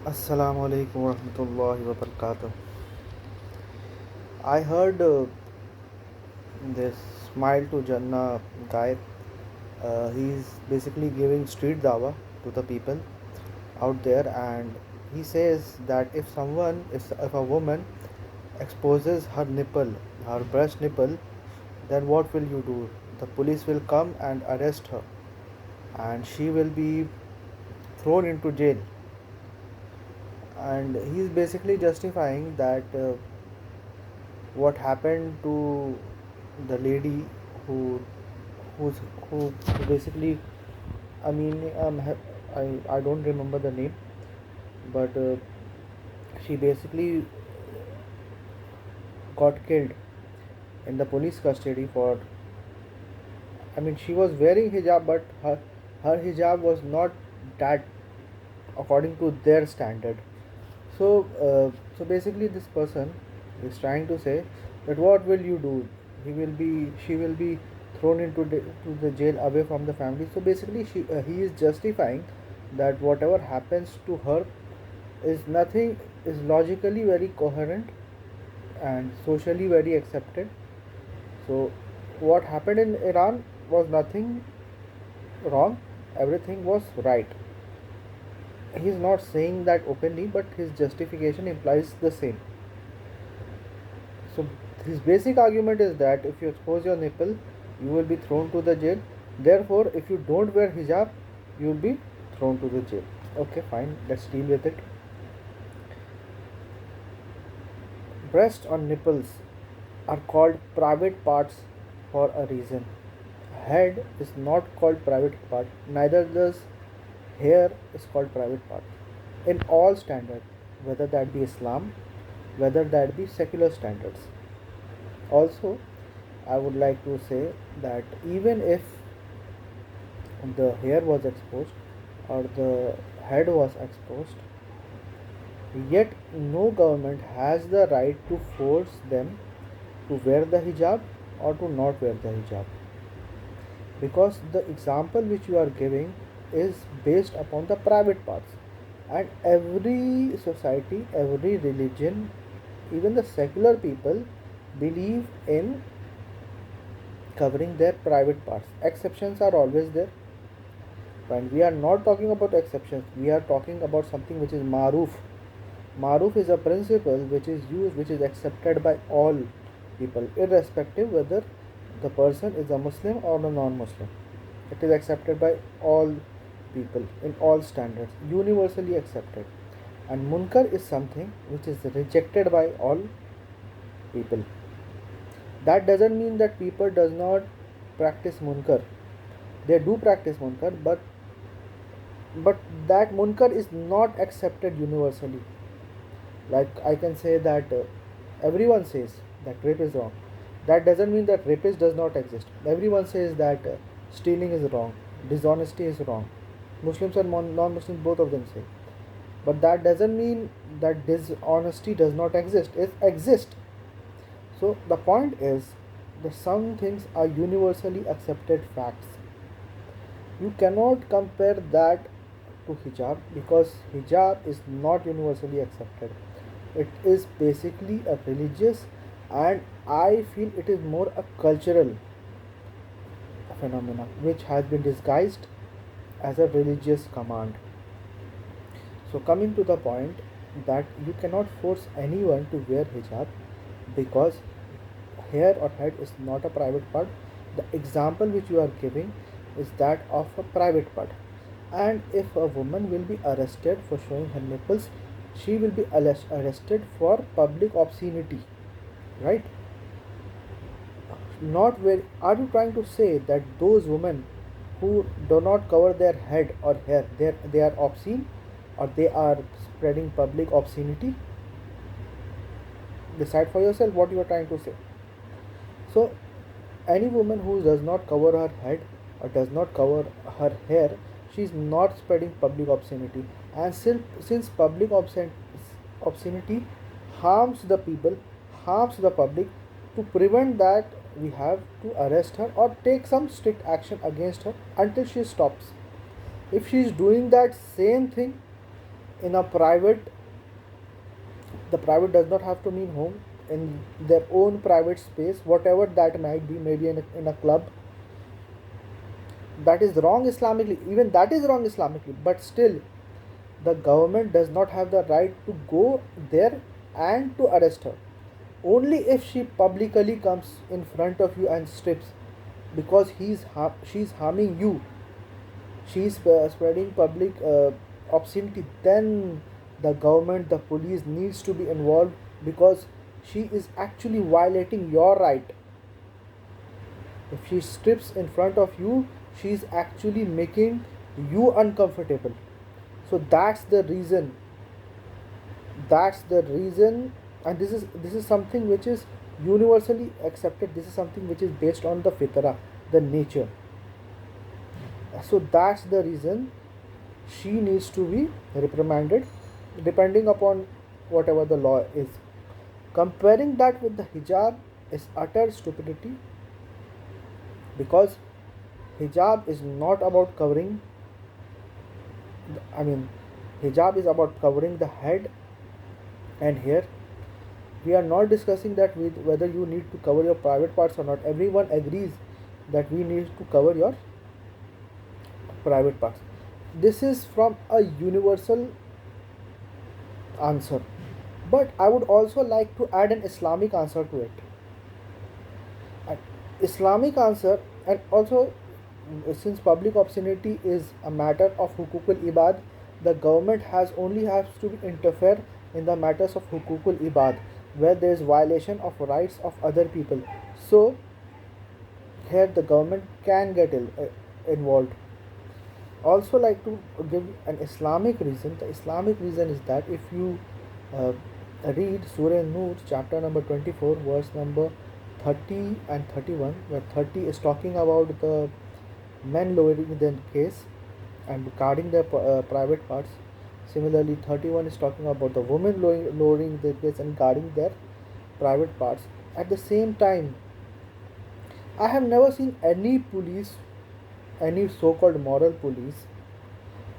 Assalamu alaikum warahmatullahi wabarakatuh. I heard this Smile to Jannah guy. He's basically giving street dawa to the people out there, and he says that if a woman exposes her nipple, her breast nipple, then what will you do? The police will come and arrest her, and she will be thrown into jail. And he's basically justifying that what happened to the lady who who's who basically I mean I don't remember the name, but she basically got killed in the police custody for, I mean, she was wearing hijab, but her hijab was not that according to their standard. So basically this person is trying to say that what will you do? She will be thrown to the jail away from the family. So basically he is justifying that whatever happens to her is logically very coherent and socially very accepted. So what happened in Iran was nothing wrong, everything was right. He's not saying that openly, but his justification implies the same. So his basic argument is that if you expose your nipple, you will be thrown to the jail. Therefore, if you don't wear hijab, you will be thrown to the jail. Okay, fine. Let's deal with it. Breast or nipples are called private parts for a reason. Head is not called private part. Neither does hair is called private part. In all standards, whether that be Islam, whether that be secular standards. Also, I would like to say that even if the hair was exposed or the head was exposed, yet no government has the right to force them to wear the hijab or to not wear the hijab, because the example which you are giving is based upon the private parts, and every society, every religion, even the secular people believe in covering their private parts. Exceptions are always there, and we are not talking about exceptions, we are talking about something which is maruf. Maruf is a principle which is used, which is accepted by all people, irrespective whether the person is a Muslim or a non-Muslim. It is accepted by all people in all standards, universally accepted. And munkar is something which is rejected by all people. That doesn't mean that people does not practice munkar. They do practice munkar, but that munkar is not accepted universally. Like I can say that everyone says that rape is wrong. That doesn't mean that rapist does not exist. Everyone says that stealing is wrong, dishonesty is wrong. Muslims and non-Muslims, both of them say. But that doesn't mean that dishonesty does not exist. It exists. So the point is that some things are universally accepted facts. You cannot compare that to hijab, because hijab is not universally accepted. It is basically a religious, and I feel it is more a cultural phenomena which has been disguised as a religious command. So coming to the point that you cannot force anyone to wear hijab, because hair or head is not a private part. The example which you are giving is that of a private part. And if a woman will be arrested for showing her nipples, she will be arrested for public obscenity, right? Not where are you trying to say that those women who do not cover their head or hair, they are obscene, or they are spreading public obscenity? Decide for yourself what you are trying to say. So any woman who does not cover her head or does not cover her hair, she is not spreading public obscenity. And since public obscenity harms the people, harms the public, to prevent that, we have to arrest her or take some strict action against her until she stops. If she is doing that same thing in a private, the private does not have to mean home, in their own private space, whatever that might be, maybe in a club, that is wrong Islamically, even that is wrong Islamically, but still the government does not have the right to go there and to arrest her. Only if she publicly comes in front of you and strips, because she's harming you, she's spreading public obscenity, then the government, the police needs to be involved, because she is actually violating your right. If she strips in front of you, she is actually making you uncomfortable. So that's the reason, and this is something which is universally accepted. This is something which is based on the fitrah, the nature. So that's the reason she needs to be reprimanded, depending upon whatever the law is. Comparing that with the hijab is utter stupidity, because hijab is not about covering, I mean, hijab is about covering the head and hair. We are not discussing that with whether you need to cover your private parts or not. Everyone agrees that we need to cover your private parts. This is from a universal answer, but I would also like to add an Islamic answer to it. An Islamic answer, and also, since public obscenity is a matter of hukukul ibad, the government has to interfere in the matters of hukukul ibad, where there is violation of rights of other people. So here the government can get involved. Also like to give an Islamic reason. The Islamic reason is that if you uh, read Surah An-Nur chapter number 24 verse number 30 and 31, where 30 is talking about the men lowering their case and guarding their private parts. Similarly, 31 is talking about the women lowering their case and guarding their private parts. At the same time, I have never seen any police, any so-called moral police,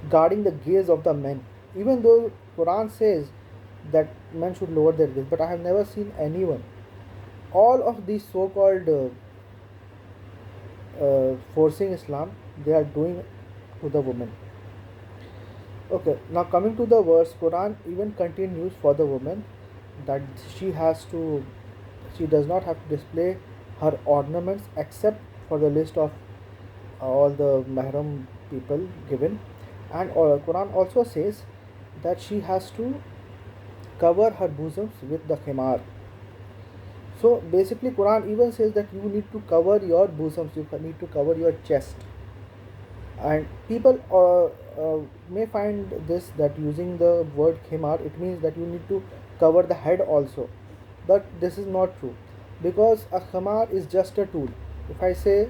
guarding the gaze of the men. Even though Quran says that men should lower their gaze, but I have never seen anyone. All of these so-called forcing Islam, they are doing to the woman. Okay, now coming to the verse, Quran even continues for the woman that she has to, she does not have to display her ornaments except for the list of all the mahram people given, and Quran also says that she has to cover her bosoms with the khimar. So basically, Quran even says that you need to cover your bosoms, you need to cover your chest, and people may find this that using the word khimar, it means that you need to cover the head also, but this is not true, because a khimar is just a tool. If I say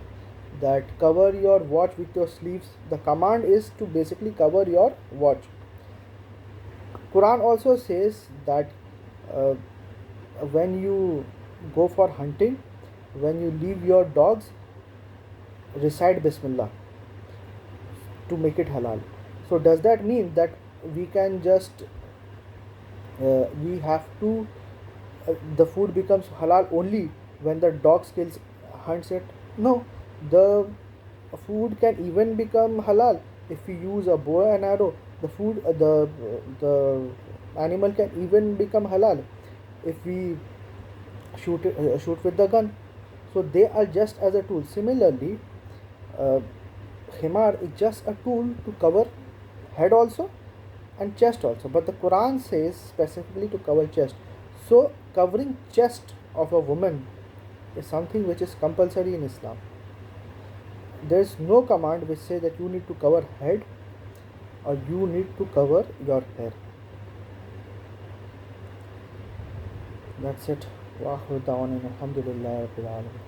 that cover your watch with your sleeves, the command is to basically cover your watch. Quran also says that uh, when you go for hunting, when you leave your dogs, recite bismillah to make it halal. So does that mean that we can just we have to the food becomes halal only when the dog kills hunts it? No, the food can even become halal if we use a bow and arrow. The food the animal can even become halal if we shoot with the gun. So they are just as a tool. Similarly, uh, himar is just a tool to cover head also and chest also, but the Quran says specifically to cover chest. So covering chest of a woman is something which is compulsory in Islam. There is no command which says that you need to cover head or you need to cover your hair. That's it. Wa akhiru da'wana alhamdulillahi rabbil alamin.